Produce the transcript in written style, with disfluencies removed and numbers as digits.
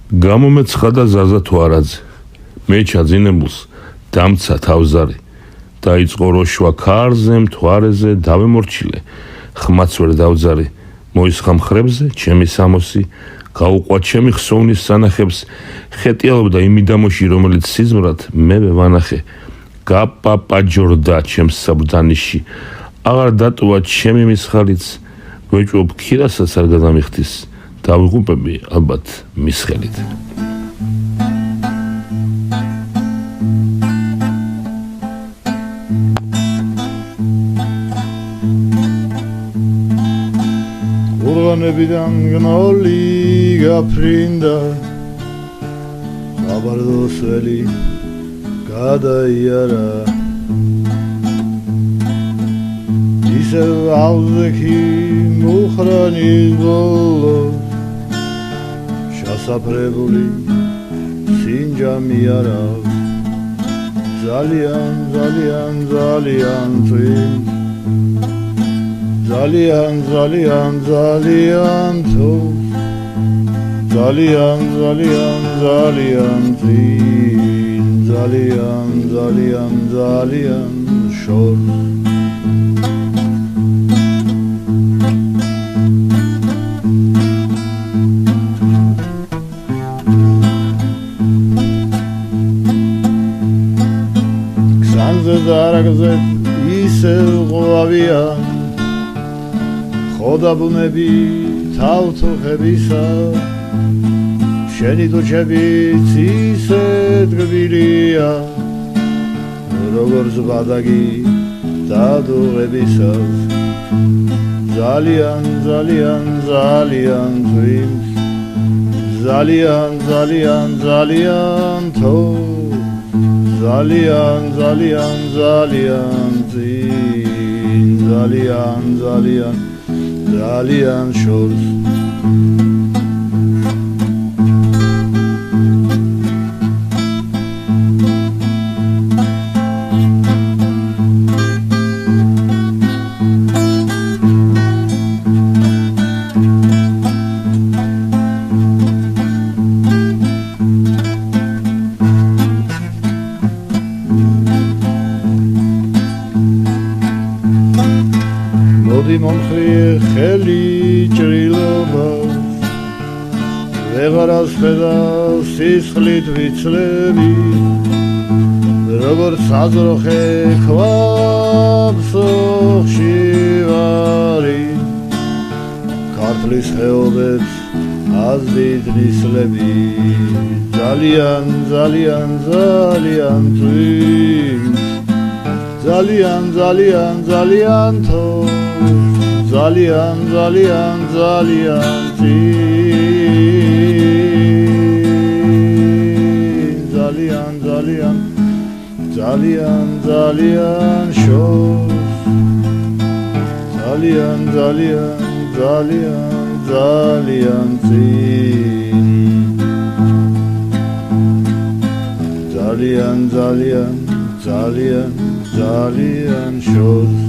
გამომეცხადა ზაზა თوارაძე. მე ჩაძინებულს დამცა თავზარი. დაიწყო როშვა ქარზე, მთვარეზე, დავემორჩილე. ხმაც ვერ დავძარი. მოისხა მხრებზე, ჩემი სამოსი, გაუყვა ჩემი ხსოვნის სანახებს, ხეტიალობდა იმიდამოში, რომელიც სიზმრად მე ვანახე. გაპაპაჯორდა ჩემს საბრძანიში, აღარ დატოვა ჩემი მისხალიც, ვეჭვობ ქირასაც არ გადამიხდის, დავიღუპები ალბათ მის ხელით. ყურღანებიდან გნოლი გაფრინდა, საბარდოსველი გადაიარა, ისევ ავზექი მუხრანის ბოლოს, შესაფრებული სინჯამი არა, ძალიან წვიმს, ძალიან თოვს, ძალიან წვიმს, ძალიან შორს. გზანზე დარაგზე ისევ ყვავია, ხოდაბუნები თავთუხებისა, შენი თუჩებიც ისე ტკბილია, როგორც ბადაგი დადუღებისას. ძალიან წვიმს, ძალიან თოვს, ძალიან წვიმს, ძალიან შორს. მოდი მომხრიე ხელი ჭრილობას, ვეღარ ასხედა სისხლით ვიცლები, როგორც საძროხე ქვაბს ხშირი, ქართლის ხეობებს აზდით ნისლები. ძალიან წვიმს, ძალიან თოვს, ძალიან წვიმს, ძალიან შორს, ძალიან წვიმს, ძალიან შორს.